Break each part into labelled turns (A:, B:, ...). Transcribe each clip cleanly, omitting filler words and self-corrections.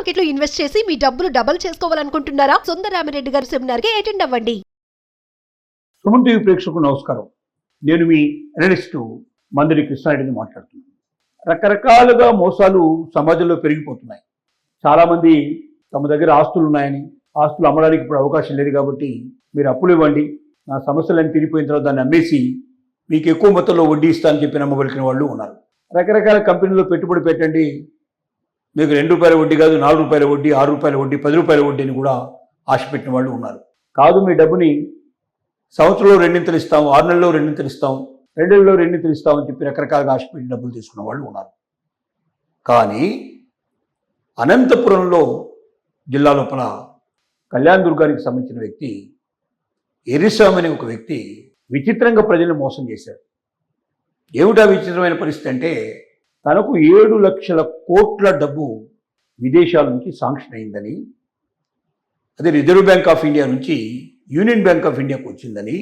A: Market లో invest చేసి మీ డబ్బులు డబుల్ చేసుకోవాలనుకుంటున్నారా? సుందరరామిరెడ్డి గారి సెమినార్ కి అటెండ్ అవ్వండి.
B: సుమన్ టీవీ ప్రేక్షకులకు నమస్కారం. నేను మీ అనలిస్టు మందిరి కృష్ణారెడ్డిని మాట్లాడుతున్నాను. రకరకాలుగా మోసాలు సమాజంలో పెరిగిపోతున్నాయి. చాలామంది తమ దగ్గర ఆస్తులు ఉన్నాయని, ఆస్తులు అమ్మడానికి ఇప్పుడు అవకాశం లేదు కాబట్టి మీరు అప్పులు ఇవ్వండి, నా సమస్యలన్నీ తీరిపోయిన తర్వాత దాన్ని అమ్మేసి మీకు ఎక్కువ మొత్తంలో వడ్డీ ఇస్తా అని చెప్పి నమ్మబలికిన వాళ్ళు ఉన్నారు. రకరకాల కంపెనీలో పెట్టుబడి పెట్టండి, మీకు ₹2 వడ్డీ కాదు, ₹4 వడ్డీ, ₹6 వడ్డీ, ₹10 వడ్డీ అని కూడా ఆశ పెట్టిన వాళ్ళు ఉన్నారు. కాదు, మీ డబ్బుని సంవత్సరంలో 2 ఇస్తాం, 6 నెలల్లో 2 ఇస్తాం, 2 నెలల్లో 2 ఇస్తాం అని చెప్పి రకరకాలుగా ఆశ పెట్టి డబ్బులు తీసుకున్న వాళ్ళు ఉన్నారు. కానీ అనంతపురంలో జిల్లా లోపల కళ్యాణ్ దుర్గానికి సంబంధించిన వ్యక్తి ఎరిస్వామి అనే ఒక వ్యక్తి విచిత్రంగా ప్రజలను మోసం చేశాడు. ఏమిటా విచిత్రమైన పరిస్థితి అంటే, తనకు 7 లక్షల కోట్ల డబ్బు విదేశాల నుంచి శాంక్షన్ అయిందని, అదే రిజర్వ్ బ్యాంక్ ఆఫ్ ఇండియా నుంచి యూనియన్ బ్యాంక్ ఆఫ్ ఇండియాకు వచ్చిందని,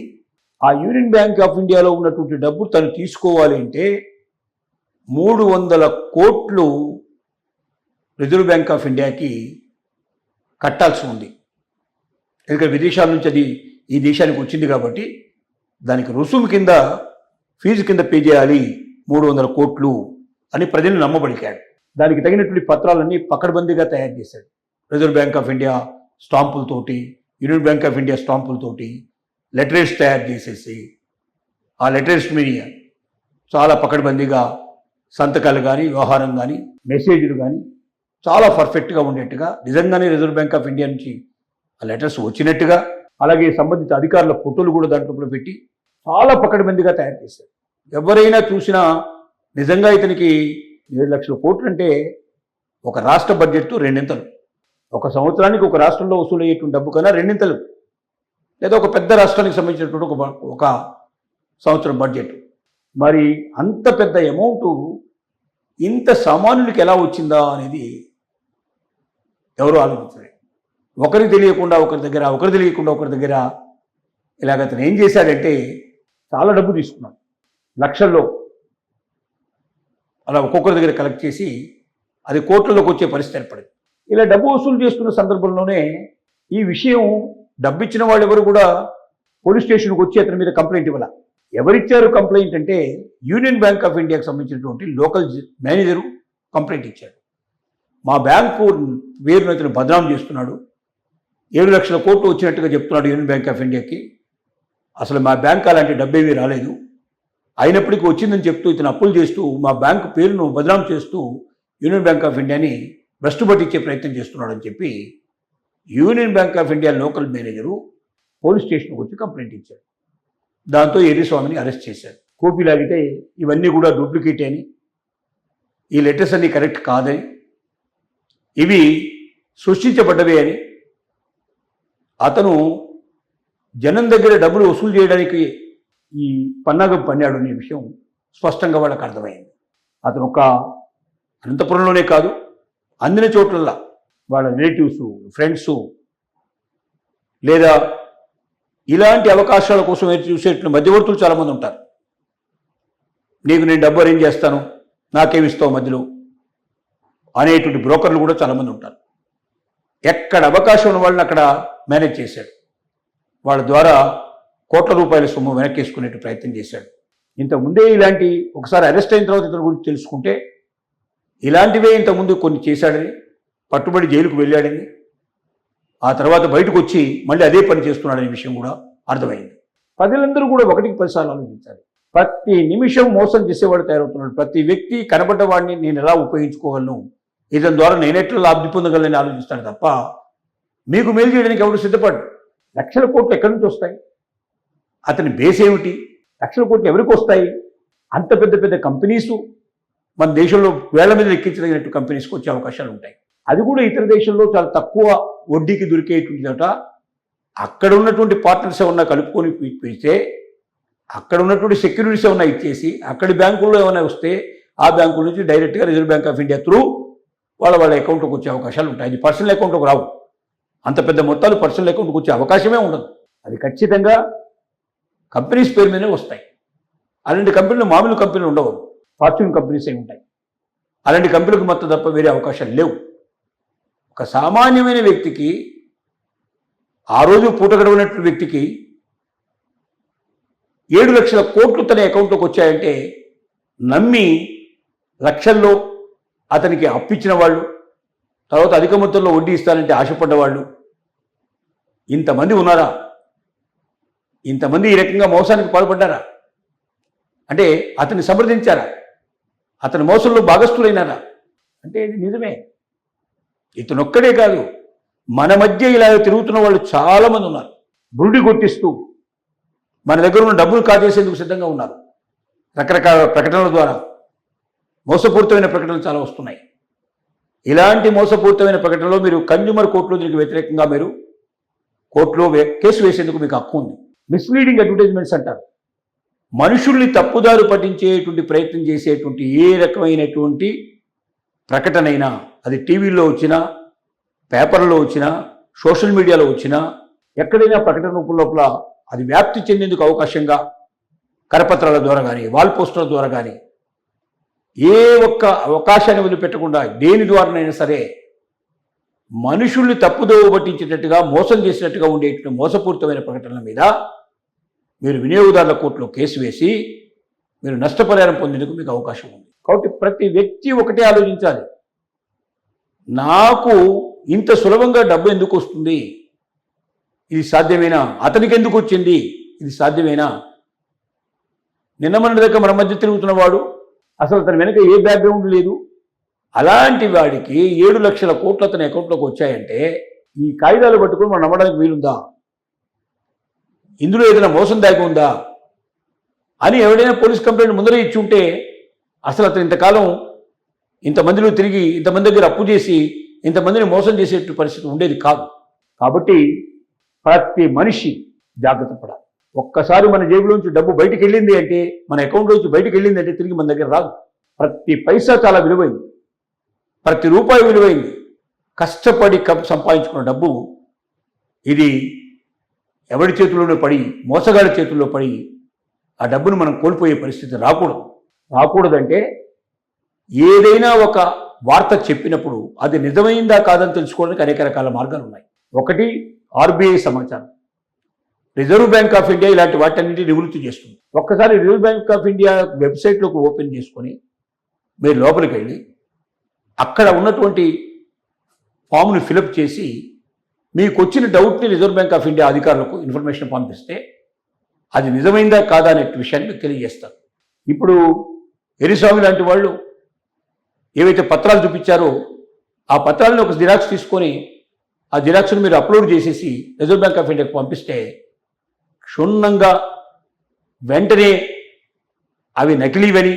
B: ఆ యూనియన్ బ్యాంక్ ఆఫ్ ఇండియాలో ఉన్నటువంటి డబ్బు తను తీసుకోవాలి అంటే 300 కోట్లు రిజర్వ్ బ్యాంక్ ఆఫ్ ఇండియాకి కట్టాల్సి ఉంది. ఎందుకంటే విదేశాల నుంచి అది ఈ దేశానికి వచ్చింది కాబట్టి దానికి రుసుము కింద, ఫీజు కింద పే చేయాలి 300 కోట్లు అని ప్రజలు నమ్మబలికాడు. దానికి తగినటువంటి పత్రాలన్నీ పకడ్బందీగా తయారు చేశాడు. రిజర్వ్ బ్యాంక్ ఆఫ్ ఇండియా స్టాంపులతోటి, యూనియన్ బ్యాంక్ ఆఫ్ ఇండియా స్టాంపులతోటి లెటర్స్ తయారు చేసేసి, ఆ లెటర్స్ మీద చాలా పకడ్బందీగా సంతకాలు కానీ, వ్యవహారం కానీ, మెసేజ్లు కానీ చాలా పర్ఫెక్ట్గా ఉండేట్టుగా, నిజంగానే రిజర్వ్ బ్యాంక్ ఆఫ్ ఇండియా నుంచి ఆ లెటర్స్ వచ్చినట్టుగా, అలాగే సంబంధిత అధికారుల ఫోటోలు కూడా దాంట్లో పెట్టి చాలా పకడ్బందీగా తయారు చేశారు. ఎవరైనా చూసినా నిజంగా ఇతనికి 7 లక్షల కోట్లు అంటే ఒక రాష్ట్ర బడ్జెట్ 2 ఒక సంవత్సరానికి ఒక రాష్ట్రంలో వసూలయ్యేటువంటి డబ్బు కన్నా 2 లేదా ఒక పెద్ద రాష్ట్రానికి సంబంధించినటువంటి ఒక సంవత్సరం బడ్జెట్. మరి అంత పెద్ద అమౌంట్ ఇంత సామాన్యులకి ఎలా వచ్చిందా అనేది ఎవరు ఆలోచించలేదు. ఒకరికి తెలియకుండా ఒకరి దగ్గర, ఒకరు తెలియకుండా ఒకరి దగ్గర ఇలాగ అతను ఏం చేశాడంటే చాలా డబ్బు తీసుకున్నాడు, లక్షల్లో అలా ఒక్కొక్కరి దగ్గర కలెక్ట్ చేసి అది కోట్లలోకి వచ్చే పరిస్థితి ఏర్పడింది. ఇలా డబ్బు వసూలు చేస్తున్న సందర్భంలోనే ఈ విషయం, డబ్బు ఇచ్చిన వాళ్ళు ఎవరు కూడా పోలీస్ స్టేషన్కి వచ్చి అతని మీద కంప్లైంట్ ఇవ్వాల. ఎవరిచ్చారు కంప్లైంట్ అంటే యూనియన్ బ్యాంక్ ఆఫ్ ఇండియాకి సంబంధించినటువంటి లోకల్ మేనేజరు కంప్లైంట్ ఇచ్చాడు. మా బ్యాంకు పేరును అతను బదనాం చేస్తున్నాడు, 7 లక్షల కోట్లు వచ్చినట్టుగా చెప్తున్నాడు యూనియన్ బ్యాంక్ ఆఫ్ ఇండియాకి. అసలు మా బ్యాంక్ అలాంటి డబ్బేమీ రాలేదు, అయినప్పటికీ వచ్చిందని చెప్తూ ఇతను అప్పులు చేస్తూ మా బ్యాంకు పేరును బదనాం చేస్తూ యూనియన్ బ్యాంక్ ఆఫ్ ఇండియాని భ్రష్టు పట్టించే ప్రయత్నం చేస్తున్నాడని చెప్పి union Bank of India local manager police స్టేషన్కి వచ్చి కంప్లైంట్ ఇచ్చాడు. దాంతో ఎర్రిస్వామిని అరెస్ట్ చేశారు. కోపీ లాగితే ఇవన్నీ కూడా డూప్లికేట్ అని, ఈ లెటర్స్ అన్నీ కరెక్ట్ కాదని, ఇవి సృష్టించబడ్డవే అని, అతను జనం దగ్గర డబ్బులు వసూలు చేయడానికి ఈ పన్నాగం పన్నాడు అనే విషయం స్పష్టంగా వాళ్ళకి అర్థమైంది. అతను ఒక అనంతపురంలోనే కాదు, అందిన చోట్లల్లా వాళ్ళ రిలేటివ్స్, ఫ్రెండ్స్ లేదా ఇలాంటి అవకాశాల కోసం చూసేటువంటి మధ్యవర్తులు చాలామంది ఉంటారు. నీకు నేను డబ్బు అరేంజ్ చేస్తాను, నాకేమిస్తావు మధ్యలో అనేటువంటి బ్రోకర్లు కూడా చాలామంది ఉంటారు. ఎక్కడ అవకాశం ఉన్న వాళ్ళని అక్కడ మేనేజ్ చేశాడు. వాళ్ళ ద్వారా కోట్ల రూపాయల సొమ్ము వెనక్కేసుకునే ప్రయత్నం చేశాడు. ఇంతకుముందే ఇలాంటి, ఒకసారి అరెస్ట్ అయిన తర్వాత ఇతని గురించి తెలుసుకుంటే ఇలాంటివే ఇంతకుముందు కొన్ని చేశాడని, పట్టుబడి జైలుకు వెళ్ళాడని, ఆ తర్వాత బయటకు వచ్చి మళ్ళీ అదే పని చేస్తున్నాడనే విషయం కూడా అర్థమైంది. ప్రజలందరూ కూడా 1కి 10 సార్లు ఆలోచించాలి. ప్రతి నిమిషం మోసం చేసేవాడు తయారవుతున్నాడు. ప్రతి వ్యక్తి కనబడ్డవాడిని నేను ఎలా ఉపయోగించుకోగలను, ఇతని ద్వారా నేనెట్లా లబ్ధి పొందగలని ఆలోచిస్తాడు తప్ప మీకు మేలు చేయడానికి ఎవరు సిద్ధపడు. లక్షల కోట్లు ఎక్కడి నుంచి వస్తాయి? అతని బేస్ ఏమిటి? లక్షల కోట్లు ఎవరికి వస్తాయి? అంత పెద్ద పెద్ద కంపెనీసు మన దేశంలో వేళ్ల మీద లెక్కించదగినట్టు కంపెనీస్కి వచ్చే అవకాశాలు ఉంటాయి. అది కూడా ఇతర దేశంలో చాలా తక్కువ వడ్డీకి దొరికేటువంటిదట. అక్కడ ఉన్నటువంటి పార్ట్నర్స్ ఏమన్నా కలుపుకొని పెడితే, అక్కడ ఉన్నటువంటి సెక్యూరిటీస్ ఏమన్నా ఇచ్చేసి, అక్కడి బ్యాంకుల్లో ఏమైనా వస్తే ఆ బ్యాంకుల నుంచి డైరెక్ట్గా reserve Bank of India through వాళ్ళ అకౌంట్లోకి వచ్చే అవకాశాలు ఉంటాయి. అది పర్సనల్ అకౌంట్లోకి రావు. అంత పెద్ద మొత్తాలు పర్సనల్ అకౌంట్కి వచ్చే అవకాశమే ఉండదు. అది ఖచ్చితంగా కంపెనీస్ పేరు మీదనే వస్తాయి. అలాంటి కంపెనీలు మామూలు కంపెనీలు ఉండవు, ఫార్చ్యూన్ కంపెనీస్ అయి ఉంటాయి. అలాంటి కంపెనీలకు మొత్తం తప్ప వేరే అవకాశాలు లేవు. ఒక ఒక సామాన్యమైన వ్యక్తికి, ఆ రోజు పూట గడవనటువంటి వ్యక్తికి 7 లక్షల కోట్లు తన అకౌంట్లోకి వచ్చాయంటే నమ్మి లక్షల్లో అతనికి అప్పిచ్చిన వాళ్ళు, తర్వాత అధిక మొత్తంలో వడ్డీ ఇస్తానంటే ఆశపడ్డవాళ్ళు ఇంతమంది ఉన్నారా? ఇంతమంది ఈ రకంగా మోసానికి పాల్పడ్డారా? అంటే అతన్ని సమర్థించారా? అతని మోసంలో భాగస్థులైనారా? అంటే ఇది నిజమే. ఇతనొక్కడే కాదు, మన మధ్య ఇలా తిరుగుతున్న వాళ్ళు చాలామంది ఉన్నారు. బురుడి కొట్టిస్తూ మన దగ్గర ఉన్న డబ్బులు కాజేసేందుకు సిద్ధంగా ఉన్నారు. రకరకాల ప్రకటనల ద్వారా మోసపూరితమైన ప్రకటనలు చాలా వస్తున్నాయి. ఇలాంటి మోసపూరితమైన ప్రకటనలో మీరు కన్జ్యూమర్ కోర్టులో దీనికి వ్యతిరేకంగా మీరు కోర్టులో కేసు వేసేందుకు మీకు హక్కు ఉంది. మిస్లీడింగ్ అడ్వర్టైజ్మెంట్స్ అంటారు. మనుషుల్ని తప్పుదారు పట్టించేటువంటి ప్రయత్నం చేసేటువంటి ఏ రకమైనటువంటి ప్రకటనైనా, అది టీవీలో వచ్చినా, పేపర్లో వచ్చినా, సోషల్ మీడియాలో వచ్చినా, ఎక్కడైనా ప్రకటన రూపం లోపల అది వ్యాప్తి చెందేందుకు అవకాశంగా కరపత్రాల ద్వారా కానీ, వాల్ పోస్టర్ల ద్వారా కానీ, ఏ ఒక్క అవకాశాన్ని వదిలిపెట్టకుండా దేని ద్వారానైనా సరే మనుషుల్ని తప్పుదోవ పట్టించేటట్టుగా, మోసం చేసినట్టుగా ఉండేటువంటి మోసపూరితమైన ప్రకటనల మీద మీరు వినియోగదారుల కోర్టులో కేసు వేసి మీరు నష్టపరిహారం పొందేందుకు మీకు అవకాశం ఉంది. కాబట్టి ప్రతి వ్యక్తి ఒకటే ఆలోచించాలి, నాకు ఇంత సులభంగా డబ్బు ఎందుకు వస్తుంది? ఇది సాధ్యమేనా? అతనికి ఎందుకు వచ్చింది? ఇది సాధ్యమేనా? నిన్న మన దగ్గర మన మధ్య తిరుగుతున్నవాడు అసలు అతని వెనక ఏ బ్యాక్గ్రౌండ్ లేదు. అలాంటి వాడికి 7 లక్షల కోట్లు అతని అకౌంట్లోకి వచ్చాయంటే ఈ కాగితాలు పట్టుకుని మనం నమ్మడానికి వీలుందా? ఇందులో ఏదైనా మోసం దాగి ఉందా అని ఎవడైనా పోలీస్ కంప్లైంట్ ముందరే ఇచ్చి ఉంటే అసలు అతను ఇంతకాలం ఇంతమందిలో తిరిగి ఇంతమంది దగ్గర అప్పు చేసి ఇంతమందిని మోసం చేసేటువంటి పరిస్థితి ఉండేది కాదు. కాబట్టి ప్రతి మనిషి జాగ్రత్త పడాలి. ఒక్కసారి మన జేబులోంచి డబ్బు బయటికి వెళ్ళింది అంటే, మన అకౌంట్లోంచి బయటికి వెళ్ళింది అంటే తిరిగి మన దగ్గర రాదు. ప్రతి పైసా చాలా విలువైంది, ప్రతి రూపాయి విలువైంది. కష్టపడి సంపాదించుకున్న డబ్బు ఇది ఎవడి చేతుల్లోనే పడి, మోసగాడి చేతుల్లో పడి ఆ డబ్బును మనం కోల్పోయే పరిస్థితి రాకూడదంటే ఏదైనా ఒక వార్త చెప్పినప్పుడు అది నిజమైందా కాదని తెలుసుకోవడానికి అనేక రకాల మార్గాలు ఉన్నాయి. ఒకటి ఆర్బీఐ సమాచారం, రిజర్వ్ బ్యాంక్ ఆఫ్ ఇండియా ఇలాంటి వాటన్నింటినీ నివృత్తి చేస్తుంది. ఒక్కసారి రిజర్వ్ బ్యాంక్ ఆఫ్ ఇండియా వెబ్సైట్లోకి ఓపెన్ చేసుకొని మీరు లోపలికి వెళ్ళి అక్కడ ఉన్నటువంటి ఫామ్ని ఫిలప్ చేసి మీకు వచ్చిన డౌట్ని రిజర్వ్ బ్యాంక్ ఆఫ్ ఇండియా అధికారులకు ఇన్ఫర్మేషన్ పంపిస్తే అది నిజమైందా కాదా అనే విషయాన్ని మీకు తెలియజేస్తారు. ఇప్పుడు ఎరిస్వామి లాంటి వాళ్ళు ఏవైతే పత్రాలు చూపించారో ఆ పత్రాలను ఒక జిరాక్స్ తీసుకొని ఆ జిరాక్స్ను మీరు అప్లోడ్ చేసేసి రిజర్వ్ బ్యాంక్ ఆఫ్ ఇండియాకు పంపిస్తే క్షుణ్ణంగా వెంటనే అవి నకిలీవని,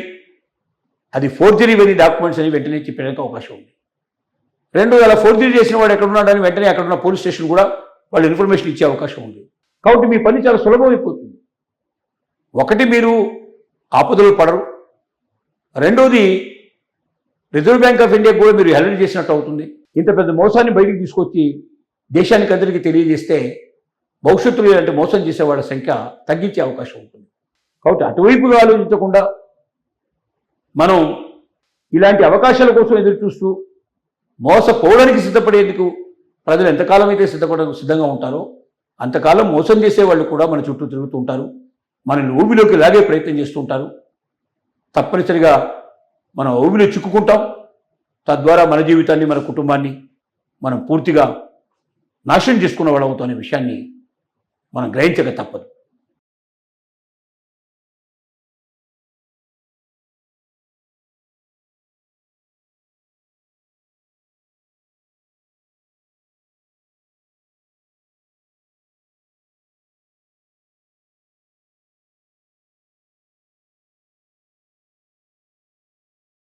B: అది ఫోర్జరీవని డాక్యుమెంట్స్ అని వెంటనే చెప్పడానికి అవకాశం ఉంది. రెండు అలా ఫోర్జరీ చేసిన వాడు ఎక్కడున్నాడని వెంటనే అక్కడున్న పోలీస్ స్టేషన్ కూడా వాళ్ళు ఇన్ఫర్మేషన్ ఇచ్చే అవకాశం ఉంది. కాబట్టి మీ పని చాలా సులభమైపోతుంది. ఒకటి, మీరు ఆపదలు పడరు. రెండోది, రిజర్వ్ బ్యాంక్ ఆఫ్ ఇండియా కూడా మీరు అలర్ట్ చేసినట్టు అవుతుంది. ఇంత పెద్ద మోసాన్ని బయటికి తీసుకొచ్చి దేశానికి అందరికీ తెలియజేస్తే భవిష్యత్తులో ఇలాంటి మోసం చేసే వాళ్ళ సంఖ్య తగ్గించే అవకాశం ఉంటుంది. కాబట్టి అటువైపుగా ఆలోచించకుండా మనం ఇలాంటి అవకాశాల కోసం ఎదురు చూస్తూ మోసపోవడానికి సిద్ధపడేందుకు ప్రజలు ఎంతకాలం అయితే సిద్ధంగా ఉంటారో అంతకాలం మోసం చేసేవాళ్ళు కూడా మన చుట్టూ తిరుగుతూ ఉంటారు, మనల్ని ఊబిలోకి లాగే ప్రయత్నం చేస్తూ ఉంటారు. తప్పనిసరిగా మనం ఊబిలో చిక్కుకుంటాం. తద్వారా మన జీవితాన్ని, మన కుటుంబాన్ని మనం పూర్తిగా నాశనం చేసుకున్న వాళ్ళవుతాం అనే విషయాన్ని మనం గ్రహించక తప్పదు.